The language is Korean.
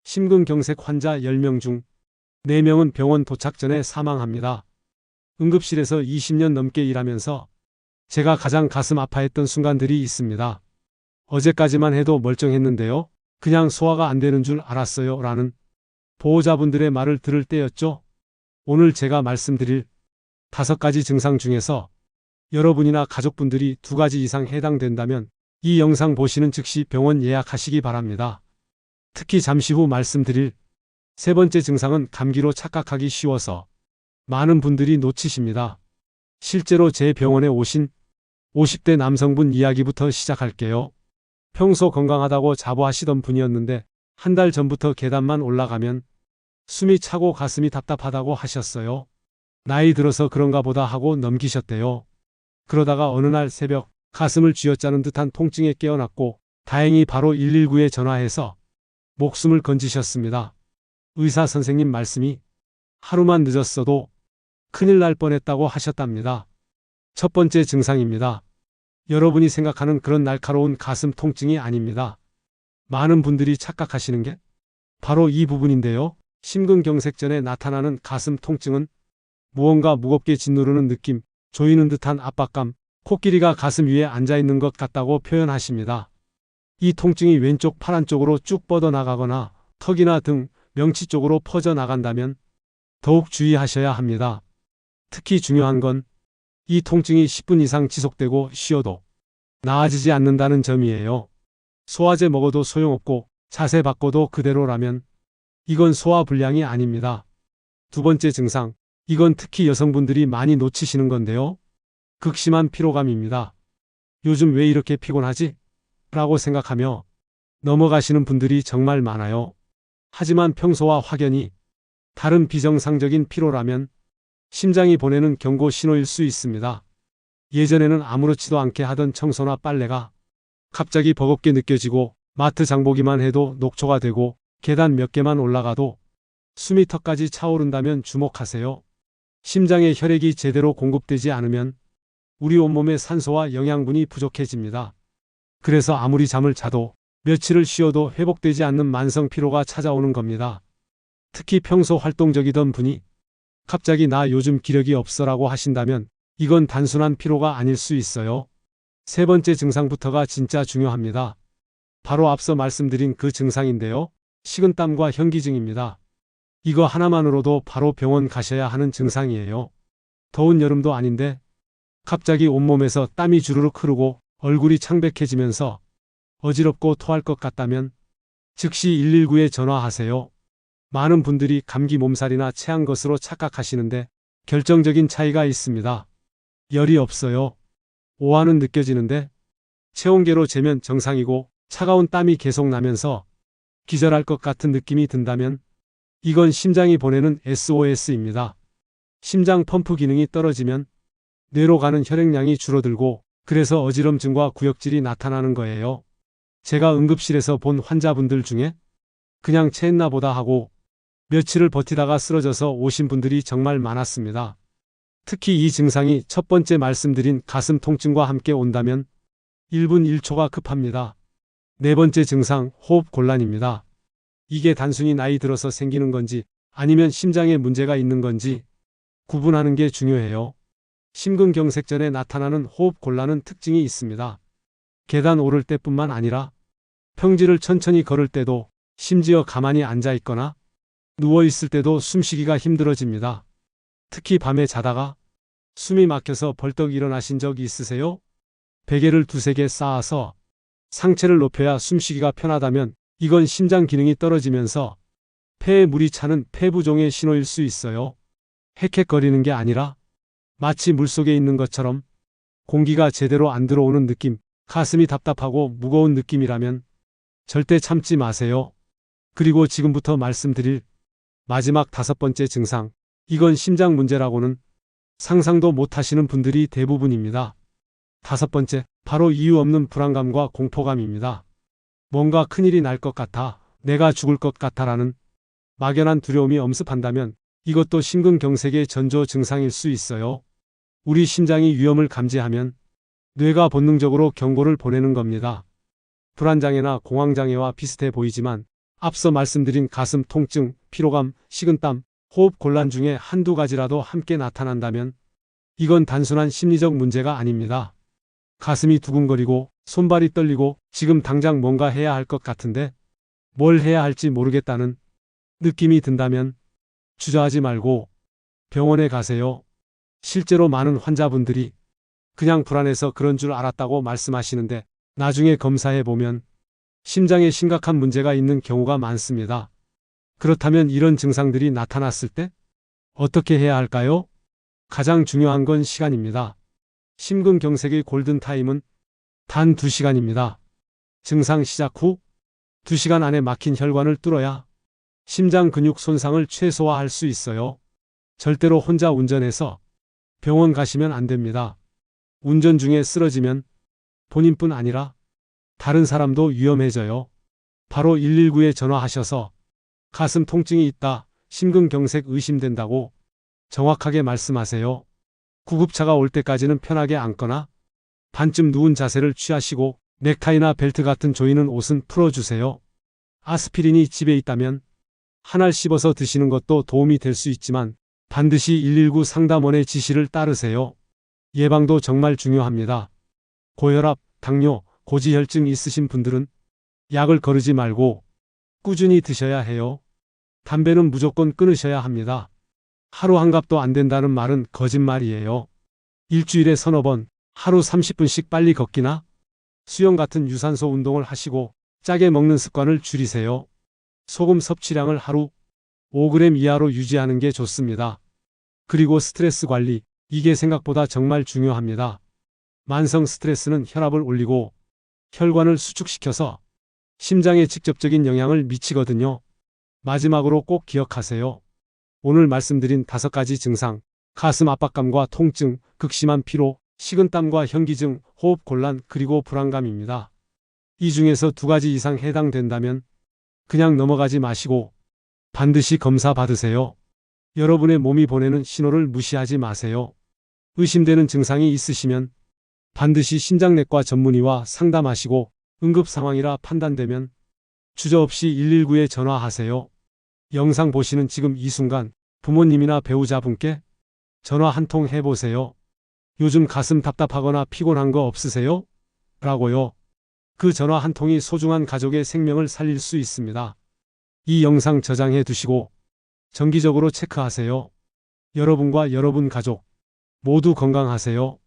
심근경색 환자 10명 중 4명은 병원 도착 전에 사망합니다. 응급실에서 20년 넘게 일하면서 제가 가장 가슴 아파했던 순간들이 있습니다. 어제까지만 해도 멀쩡했는데요. 그냥 소화가 안 되는 줄 알았어요. 라는 보호자분들의 말을 들을 때였죠. 오늘 제가 말씀드릴 5가지 증상 중에서 여러분이나 가족분들이 2가지 이상 해당된다면 이 영상 보시는 즉시 병원 예약하시기 바랍니다. 특히 잠시 후 말씀드릴 3번째 증상은 감기로 착각하기 쉬워서 많은 분들이 놓치십니다. 실제로 제 병원에 오신 50대 남성분 이야기부터 시작할게요. 평소 건강하다고 자부하시던 분이었는데 한 달 전부터 계단만 올라가면 숨이 차고 가슴이 답답하다고 하셨어요. 나이 들어서 그런가 보다 하고 넘기셨대요. 그러다가 어느 날 새벽 가슴을 쥐어짜는 듯한 통증에 깨어났고 다행히 바로 119에 전화해서 목숨을 건지셨습니다. 의사 선생님 말씀이 하루만 늦었어도 큰일 날 뻔했다고 하셨답니다. 첫 번째 증상입니다. 여러분이 생각하는 그런 날카로운 가슴 통증이 아닙니다. 많은 분들이 착각하시는 게 바로 이 부분인데요. 심근경색 전에 나타나는 가슴 통증은 무언가 무겁게 짓누르는 느낌, 조이는 듯한 압박감, 코끼리가 가슴 위에 앉아있는 것 같다고 표현하십니다. 이 통증이 왼쪽 팔 안쪽으로 쭉 뻗어나가거나 턱이나 등, 명치 쪽으로 퍼져나간다면 더욱 주의하셔야 합니다. 특히 중요한 건 이 통증이 10분 이상 지속되고 쉬어도 나아지지 않는다는 점이에요. 소화제 먹어도 소용없고 자세 바꿔도 그대로라면 이건 소화불량이 아닙니다. 2번째 증상, 이건 특히 여성분들이 많이 놓치시는 건데요. 극심한 피로감입니다. 요즘 왜 이렇게 피곤하지? 라고 생각하며 넘어가시는 분들이 정말 많아요. 하지만 평소와 확연히 다른 비정상적인 피로라면 심장이 보내는 경고 신호일 수 있습니다. 예전에는 아무렇지도 않게 하던 청소나 빨래가 갑자기 버겁게 느껴지고 마트 장보기만 해도 녹초가 되고 계단 몇 개만 올라가도 숨이 턱까지 차오른다면 주목하세요. 심장에 혈액이 제대로 공급되지 않으면 우리 온몸의 산소와 영양분이 부족해집니다. 그래서 아무리 잠을 자도 며칠을 쉬어도 회복되지 않는 만성 피로가 찾아오는 겁니다. 특히 평소 활동적이던 분이 갑자기 나 요즘 기력이 없어라고 하신다면 이건 단순한 피로가 아닐 수 있어요. 3번째 증상부터가 진짜 중요합니다. 바로 앞서 말씀드린 그 증상인데요. 식은땀과 현기증입니다. 이거 하나만으로도 바로 병원 가셔야 하는 증상이에요. 더운 여름도 아닌데 갑자기 온몸에서 땀이 주르륵 흐르고 얼굴이 창백해지면서 어지럽고 토할 것 같다면 즉시 119에 전화하세요. 많은 분들이 감기 몸살이나 체한 것으로 착각하시는데 결정적인 차이가 있습니다. 열이 없어요. 오한은 느껴지는데 체온계로 재면 정상이고 차가운 땀이 계속 나면서 기절할 것 같은 느낌이 든다면 이건 심장이 보내는 SOS입니다. 심장 펌프 기능이 떨어지면 뇌로 가는 혈액량이 줄어들고 그래서 어지럼증과 구역질이 나타나는 거예요. 제가 응급실에서 본 환자분들 중에 그냥 체했나 보다 하고 며칠을 버티다가 쓰러져서 오신 분들이 정말 많았습니다. 특히 이 증상이 첫 번째 말씀드린 가슴 통증과 함께 온다면 1분 1초가 급합니다. 4번째 증상, 호흡 곤란입니다. 이게 단순히 나이 들어서 생기는 건지 아니면 심장에 문제가 있는 건지 구분하는 게 중요해요. 심근경색 전에 나타나는 호흡 곤란은 특징이 있습니다. 계단 오를 때뿐만 아니라 평지를 천천히 걸을 때도 심지어 가만히 앉아 있거나 누워 있을 때도 숨쉬기가 힘들어집니다. 특히 밤에 자다가 숨이 막혀서 벌떡 일어나신 적 있으세요? 베개를 2-3개 쌓아서 상체를 높여야 숨쉬기가 편하다면 이건 심장 기능이 떨어지면서 폐에 물이 차는 폐부종의 신호일 수 있어요. 헥헥거리는 게 아니라 마치 물속에 있는 것처럼 공기가 제대로 안 들어오는 느낌, 가슴이 답답하고 무거운 느낌이라면 절대 참지 마세요. 그리고 지금부터 말씀드릴 마지막 5번째 증상, 이건 심장 문제라고는 상상도 못 하시는 분들이 대부분입니다. 5번째, 바로 이유 없는 불안감과 공포감입니다. 뭔가 큰일이 날 것 같아, 내가 죽을 것 같아라는 막연한 두려움이 엄습한다면 이것도 심근경색의 전조 증상일 수 있어요. 우리 심장이 위험을 감지하면 뇌가 본능적으로 경고를 보내는 겁니다. 불안장애나 공황장애와 비슷해 보이지만 앞서 말씀드린 가슴 통증, 피로감, 식은땀, 호흡 곤란 중에 한두 가지라도 함께 나타난다면 이건 단순한 심리적 문제가 아닙니다. 가슴이 두근거리고 손발이 떨리고 지금 당장 뭔가 해야 할 것 같은데 뭘 해야 할지 모르겠다는 느낌이 든다면 주저하지 말고 병원에 가세요. 실제로 많은 환자분들이 그냥 불안해서 그런 줄 알았다고 말씀하시는데 나중에 검사해 보면 심장에 심각한 문제가 있는 경우가 많습니다. 그렇다면 이런 증상들이 나타났을 때 어떻게 해야 할까요? 가장 중요한 건 시간입니다. 심근경색의 골든타임은 단 2시간입니다. 증상 시작 후 2시간 안에 막힌 혈관을 뚫어야 심장 근육 손상을 최소화할 수 있어요. 절대로 혼자 운전해서 병원 가시면 안 됩니다. 운전 중에 쓰러지면 본인뿐 아니라 다른 사람도 위험해져요. 바로 119에 전화하셔서 가슴 통증이 있다, 심근경색 의심된다고 정확하게 말씀하세요. 구급차가 올 때까지는 편하게 앉거나 반쯤 누운 자세를 취하시고 넥타이나 벨트 같은 조이는 옷은 풀어주세요. 아스피린이 집에 있다면 한 알 씹어서 드시는 것도 도움이 될 수 있지만 반드시 119 상담원의 지시를 따르세요. 예방도 정말 중요합니다. 고혈압, 당뇨, 고지혈증 있으신 분들은 약을 거르지 말고 꾸준히 드셔야 해요. 담배는 무조건 끊으셔야 합니다. 하루 한 갑도 안 된다는 말은 거짓말이에요. 일주일에 서너 번, 하루 30분씩 빨리 걷기나 수영 같은 유산소 운동을 하시고 짜게 먹는 습관을 줄이세요. 소금 섭취량을 하루 5g 이하로 유지하는 게 좋습니다. 그리고 스트레스 관리, 이게 생각보다 정말 중요합니다. 만성 스트레스는 혈압을 올리고 혈관을 수축시켜서 심장에 직접적인 영향을 미치거든요. 마지막으로 꼭 기억하세요. 오늘 말씀드린 5가지 증상, 가슴 압박감과 통증, 극심한 피로, 식은땀과 현기증, 호흡 곤란, 그리고 불안감입니다. 이 중에서 2가지 이상 해당된다면 그냥 넘어가지 마시고 반드시 검사 받으세요. 여러분의 몸이 보내는 신호를 무시하지 마세요. 의심되는 증상이 있으시면 반드시 심장내과 전문의와 상담하시고 응급 상황이라 판단되면 주저없이 119에 전화하세요. 영상 보시는 지금 이 순간 부모님이나 배우자분께 전화 한 통 해보세요. 요즘 가슴 답답하거나 피곤한 거 없으세요? 라고요. 그 전화 한 통이 소중한 가족의 생명을 살릴 수 있습니다. 이 영상 저장해 두시고 정기적으로 체크하세요. 여러분과 여러분 가족 모두 건강하세요.